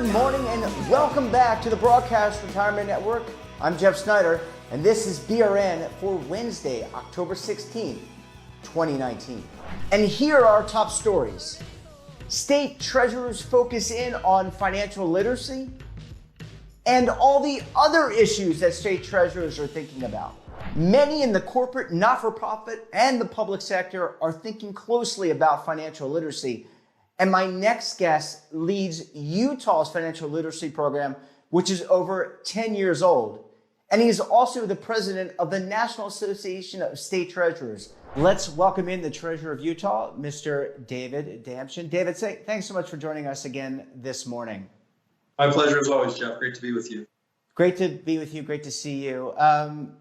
Good morning and welcome back to the Broadcast Retirement Network. I'm Jeff Snyder and this is BRN for Wednesday, October 16th, 2019. And here are our top stories. State treasurers focus in on financial literacy and all the other issues that state treasurers are thinking about. Many in the corporate, not-for-profit, and the public sector are thinking closely about financial literacy. And my next guest leads Utah's financial literacy program, which is over 10 years old. And he is also the president of the National Association of State Treasurers. Let's welcome in the treasurer of Utah, Mr. David Damschen. David, thanks so much for joining us again this morning. My pleasure as always, Jeff. Great to be with you. Great to be with you. Great to see you.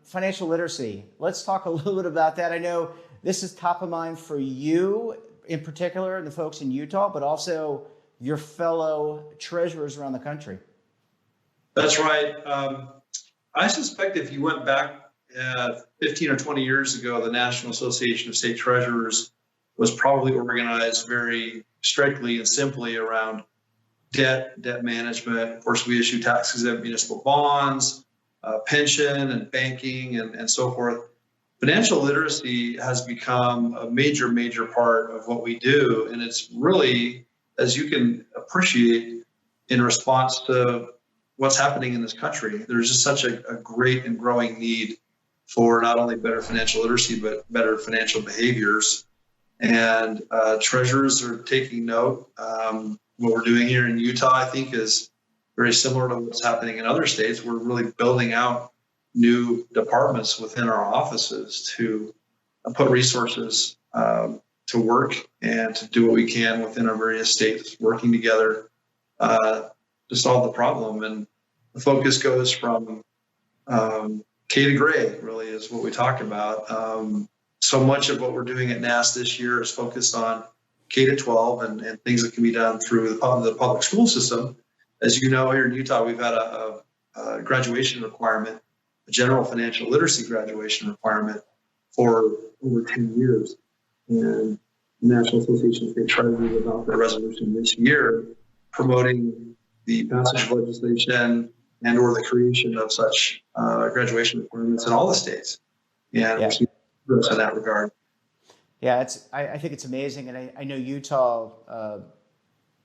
Financial literacy. Let's talk a little bit about that. I know this is top of mind for you in particular, the folks in Utah, but also your fellow treasurers around the country. That's right. I suspect if you went back 15 or 20 years ago, the National Association of State Treasurers was probably organized very strictly and simply around debt management. Of course, we issue tax-exempt municipal bonds, pension and banking and so forth. Financial literacy has become a major part of what we do. And it's really, as you can appreciate, in response to what's happening in this country. There's just such a great and growing need for not only better financial literacy, but better financial behaviors. And treasurers are taking note. What we're doing here in Utah, I think, is very similar to what's happening in other states. We're really building out new departments within our offices to put resources to work and to do what we can within our various states, working together to solve the problem. And the focus goes from K to gray, really, is what we talk about. So much of what we're doing at NAS this year is focused on K to 12 and things that can be done through the public school system. As you know, here in Utah, we've had a graduation requirement, a general financial literacy graduation requirement for over 10 years. And the National Association of State Treasurers adopted a resolution this year promoting the passage of legislation and or the creation of such graduation requirements in all the states. And we're seeing progress in that regard. Yeah, I think it's amazing. And I know Utah,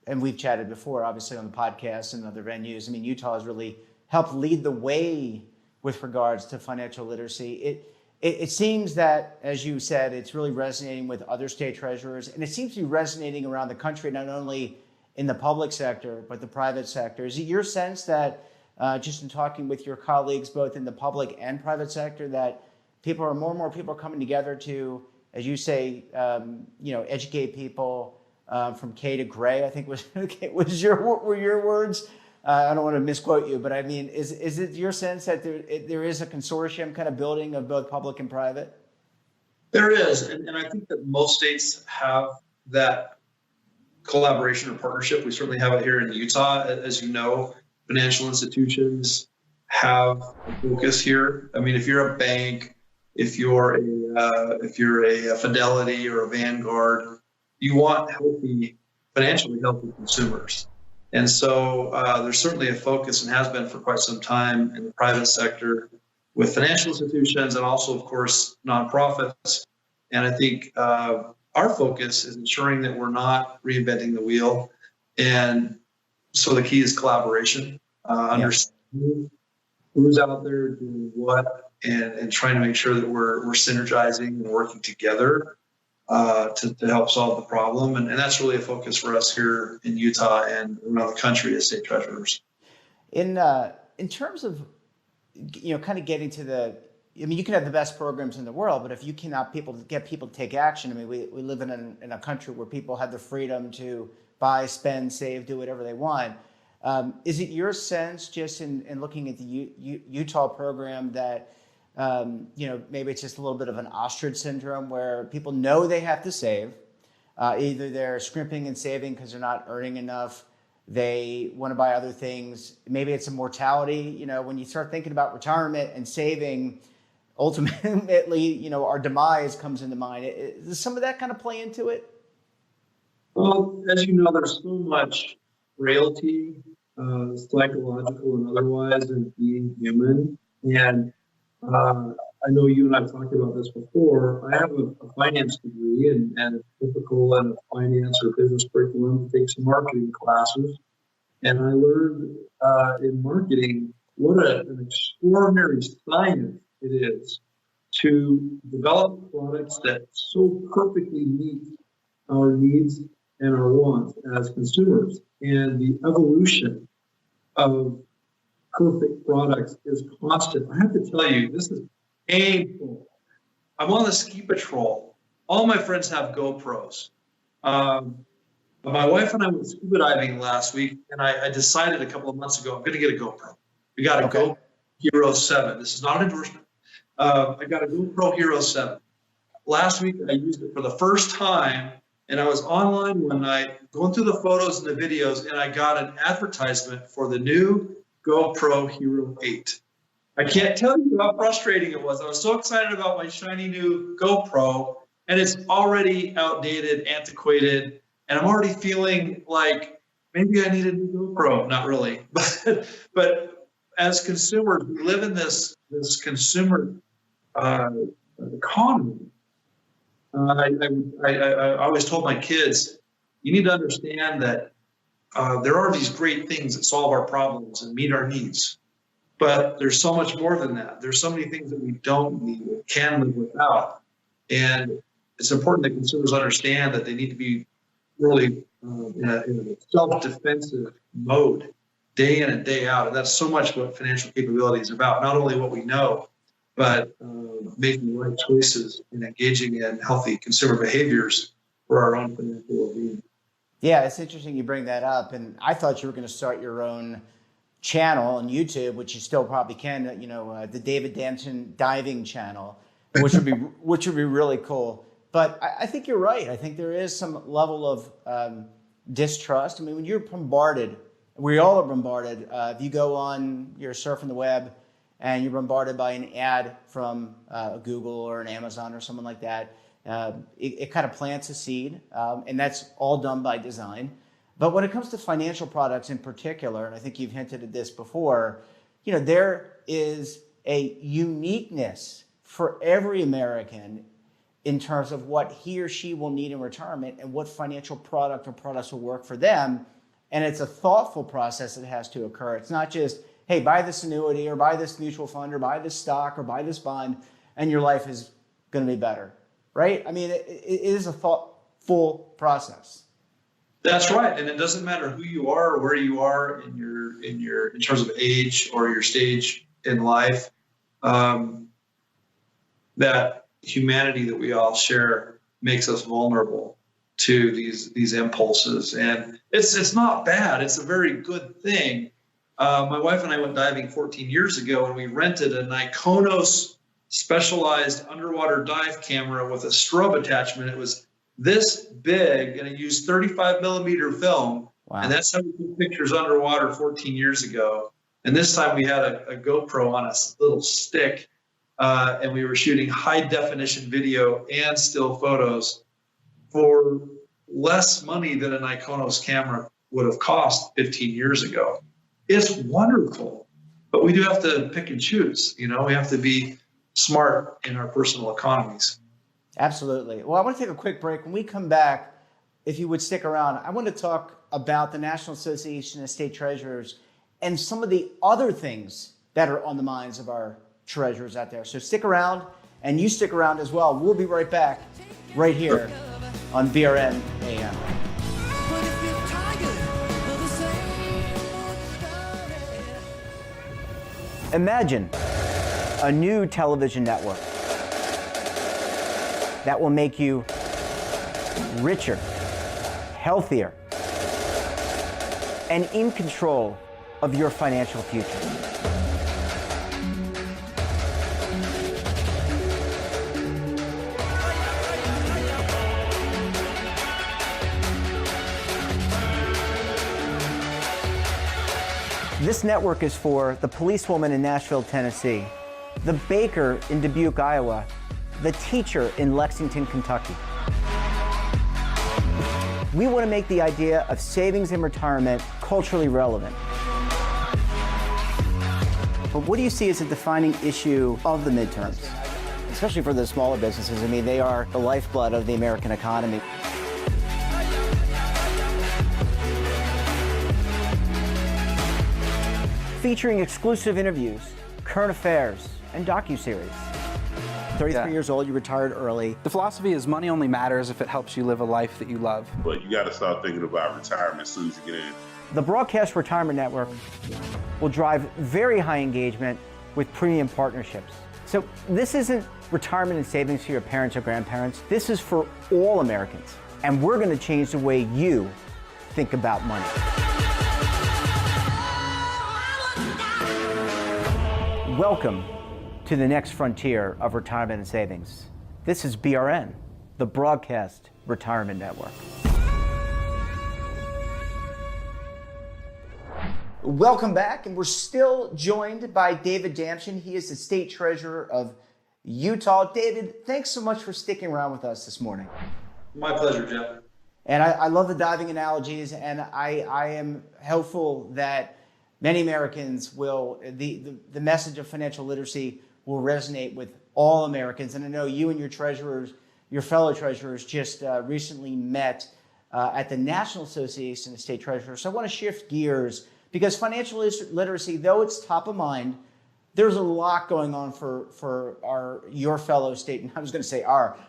and we've chatted before, obviously, on the podcast and other venues. I mean, Utah has really helped lead the way with regards to financial literacy. It seems that, as you said, it's really resonating with other state treasurers, and it seems to be resonating around the country, not only in the public sector, but the private sector. Is it your sense that, just in talking with your colleagues, both in the public and private sector, that more and more people are coming together to, as you say, educate people from K to gray, I think were your words? I don't want to misquote you, but I mean, is it your sense that there is a consortium kind of building of both public and private? There is, and I think that most states have that collaboration or partnership. We certainly have it here in Utah. As you know, financial institutions have a focus here. I mean, if you're a bank, if you're a Fidelity or a Vanguard, you want financially healthy consumers. And so there's certainly a focus, and has been for quite some time, in the private sector with financial institutions and also, of course, nonprofits. And I think our focus is ensuring that we're not reinventing the wheel. And so the key is collaboration, understanding who's out there doing what, and trying to make sure that we're synergizing and working together to help solve the problem. And that's really a focus for us here in Utah and around the country as state treasurers. In terms of, kind of getting to you can have the best programs in the world, but if you cannot get people to take action, I mean, we live in a country where people have the freedom to buy, spend, save, do whatever they want. Is it your sense, just in looking at the Utah program, that maybe it's just a little bit of an ostrich syndrome where people know they have to save. Either they're scrimping and saving because they're not earning enough. They want to buy other things. Maybe it's a mortality. When you start thinking about retirement and saving, ultimately, our demise comes into mind. Does some of that kind of play into it? Well, as you know, there's so much frailty psychological and otherwise, and being human. And I know you and I have talked about this before. I have a finance degree, and it's typical in a finance or business curriculum to take some marketing classes. And I learned in marketing what an extraordinary science it is to develop products that so perfectly meet our needs and our wants as consumers. And the evolution of perfect products is constant. I have to tell you, this is painful. I'm on the ski patrol. All my friends have GoPros. My wife and I went scuba diving last week, and I decided a couple of months ago, I'm going to get a GoPro. We got a GoPro Hero 7. This is not an endorsement. I got a GoPro Hero 7. Last week, I used it for the first time, and I was online one night going through the photos and the videos, and I got an advertisement for the new GoPro Hero 8. I can't tell you how frustrating it was. I was so excited about my shiny new GoPro, and it's already outdated, antiquated, and I'm already feeling like maybe I need a new GoPro. Not really, but as consumers, we live in this consumer economy. I always told my kids, you need to understand that there are these great things that solve our problems and meet our needs, but there's so much more than that. There's so many things that we don't need, that can live without, and it's important that consumers understand that they need to be really in a self-defensive mode day in and day out. And that's so much what financial capability is about, not only what we know, but making the right choices and engaging in healthy consumer behaviors for our own financial well-being. Yeah, it's interesting you bring that up. And I thought you were going to start your own channel on YouTube, which you still probably can, the David Damschen diving channel, which would be really cool. But I think you're right. I think there is some level of distrust. I mean, when you're bombarded, we all are bombarded. If you go on, you're surfing the web, and you're bombarded by an ad from Google or an Amazon or someone like that, it kind of plants a seed, and that's all done by design. But when it comes to financial products in particular, and I think you've hinted at this before, there is a uniqueness for every American in terms of what he or she will need in retirement and what financial product or products will work for them. And it's a thoughtful process that has to occur. It's not just, hey, buy this annuity or buy this mutual fund or buy this stock or buy this bond and your life is going to be better, right? I mean, it is a thoughtful process. That's right, and it doesn't matter who you are or where you are in terms of age or your stage in life. That humanity that we all share makes us vulnerable to these impulses, and it's not bad. It's a very good thing. My wife and I went diving 14 years ago, and we rented a Nikonos specialized underwater dive camera with a strobe attachment. It was this big, and it used 35 millimeter film. Wow. And that's how we took pictures underwater 14 years ago. And this time we had a GoPro on a little stick, and we were shooting high definition video and still photos for less money than a Nikonos camera would have cost 15 years ago. It's wonderful, but we do have to pick and choose. We have to be smart in our personal economies. Absolutely. Well, I want to take a quick break. When we come back, if you would stick around, I want to talk about the National Association of State Treasurers and some of the other things that are on the minds of our treasurers out there. So stick around, and you stick around as well. We'll be right back right here on BRN AM. Imagine a new television network that will make you richer, healthier, and in control of your financial future. This network is for the policewoman in Nashville, Tennessee, the baker in Dubuque, Iowa, the teacher in Lexington, Kentucky. We want to make the idea of savings in retirement culturally relevant. But what do you see as a defining issue of the midterms, especially for the smaller businesses? I mean, they are the lifeblood of the American economy. Featuring exclusive interviews, current affairs, and docuseries. 33 years old, you retired early. The philosophy is money only matters if it helps you live a life that you love. But you got to start thinking about retirement as soon as you get in. The Broadcast Retirement Network will drive very high engagement with premium partnerships. So this isn't retirement and savings for your parents or grandparents. This is for all Americans. And we're going to change the way you think about money. Welcome to the next frontier of retirement and savings. This is BRN, the Broadcast Retirement Network. Welcome back, and we're still joined by David Damschen. He is the State Treasurer of Utah. David, thanks so much for sticking around with us this morning. My pleasure, Jeff. And I love the diving analogies, and I am hopeful that many Americans will, the message of financial literacy will resonate with all Americans. And I know you and your treasurers, your fellow treasurers, just recently met at the National Association of State Treasurers. So I want to shift gears because financial literacy, though it's top of mind, there's a lot going on for your fellow state, and I was going to say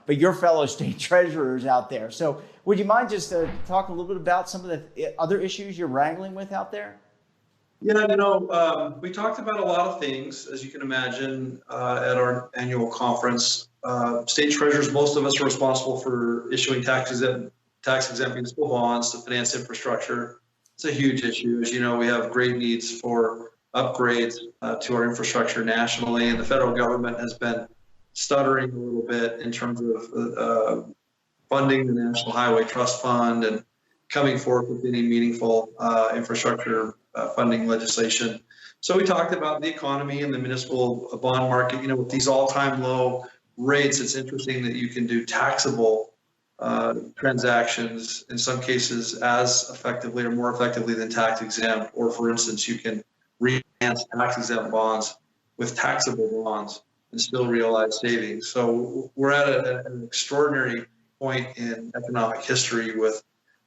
but your fellow state treasurers out there. So would you mind just talk a little bit about some of the other issues you're wrangling with out there? Yeah, we talked about a lot of things, as you can imagine, at our annual conference. State treasurers, most of us are responsible for issuing tax-exempt municipal bonds to finance infrastructure. It's a huge issue. As you know, we have great needs for upgrades to our infrastructure nationally, and the federal government has been stuttering a little bit in terms of funding the National Highway Trust Fund and coming forth with any meaningful infrastructure funding legislation. So we talked about the economy and the municipal bond market. With these all-time low rates, it's interesting that you can do taxable transactions in some cases as effectively or more effectively than tax exempt. Or for instance, you can refinance tax exempt bonds with taxable bonds and still realize savings. So we're at an extraordinary point in economic history with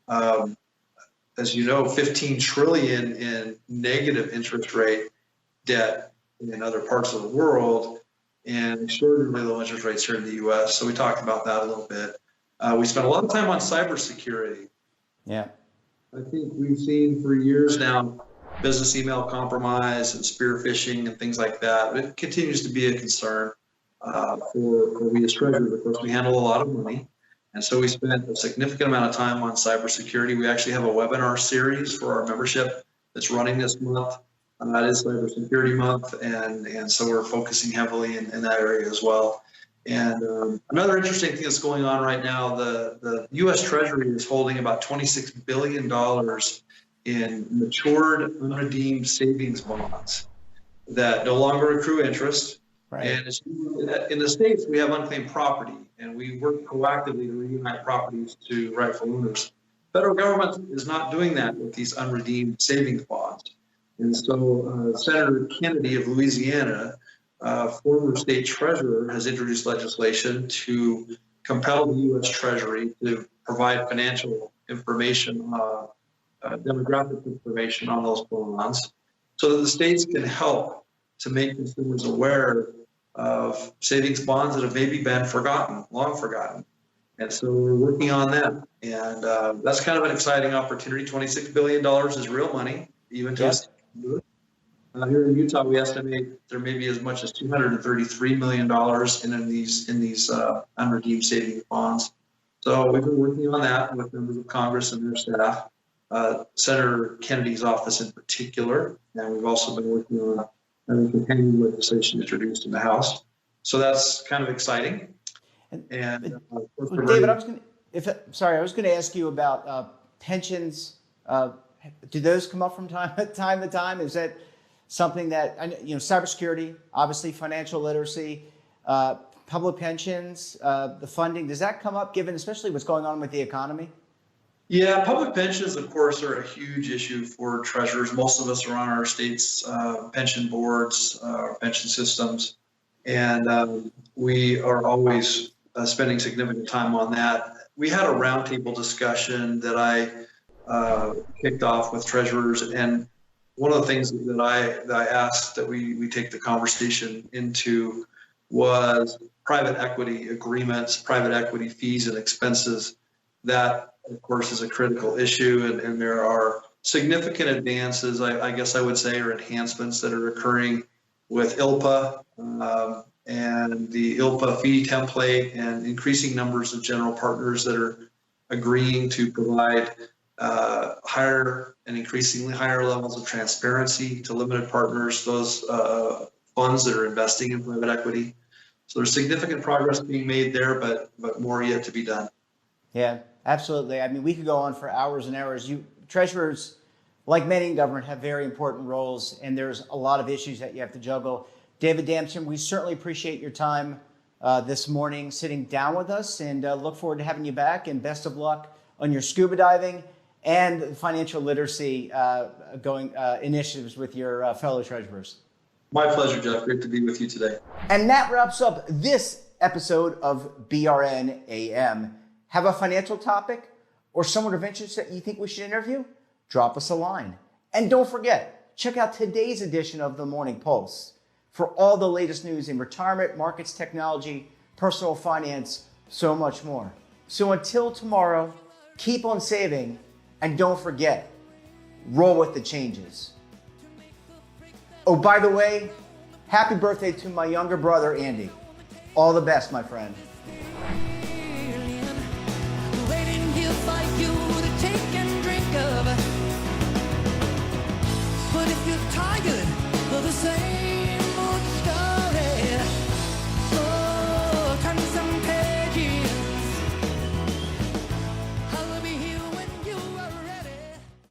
as you know, 15 trillion in negative interest rate debt in other parts of the world and extraordinarily low interest rates here in the U.S. So we talked about that a little bit. We spent a lot of time on cybersecurity. Yeah. I think we've seen for years now business email compromise and spear phishing and things like that. But it continues to be a concern for we as treasurers. Of course, we handle a lot of money. And so we spent a significant amount of time on cybersecurity. We actually have a webinar series for our membership that's running this month. That is Cybersecurity Month, and so we're focusing heavily in that area as well. And another interesting thing that's going on right now, the U.S. Treasury is holding about $26 billion in matured, unredeemed savings bonds that no longer accrue interest. Right. And in the States, we have unclaimed property, and we work proactively to reunite properties to rightful owners. Federal government is not doing that with these unredeemed savings bonds. And so Senator Kennedy of Louisiana, former state treasurer, has introduced legislation to compel the U.S. Treasury to provide financial information, demographic information on those bonds so that the states can help to make consumers aware of savings bonds that have maybe been forgotten, long forgotten. And so we're working on that. And that's kind of an exciting opportunity. $26 billion is real money, even to us. Here in Utah, we estimate there may be as much as $233 million in these unredeemed savings bonds. So we've been working on that with members of Congress and their staff, Senator Kennedy's office in particular. And we've also been working on companion legislation introduced in the House. So that's kind of exciting. And David, I was going to ask you about pensions. Do those come up from time to time? Is that something that, cybersecurity, obviously financial literacy, public pensions, the funding, does that come up given especially what's going on with the economy? Yeah, public pensions, of course, are a huge issue for treasurers. Most of us are on our state's pension boards, pension systems, and we are always spending significant time on that. We had a roundtable discussion that I kicked off with treasurers, and one of the things that I asked that we take the conversation into was private equity agreements, private equity fees and expenses. That, of course, is a critical issue, and there are significant advances, I guess I would say, or enhancements that are occurring with ILPA and the ILPA fee template, and increasing numbers of general partners that are agreeing to provide higher and increasingly higher levels of transparency to limited partners, those funds that are investing in private equity. So there's significant progress being made there, but more yet to be done. Yeah, absolutely. I mean, we could go on for hours and hours. Treasurers, like many in government, have very important roles, and there's a lot of issues that you have to juggle. David Damschen, we certainly appreciate your time this morning sitting down with us, and look forward to having you back, and best of luck on your scuba diving and financial literacy initiatives with your fellow treasurers. My pleasure, Jeff. Great to be with you today. And that wraps up this episode of BRN AM. Have a financial topic or someone of interest that you think we should interview? Drop us a line. And don't forget, check out today's edition of the Morning Pulse for all the latest news in retirement, markets, technology, personal finance, so much more. So until tomorrow, keep on saving, and don't forget, roll with the changes. Oh, by the way, happy birthday to my younger brother, Andy. All the best, my friend. Waiting here for you to take and drink of. But if you're tired of the same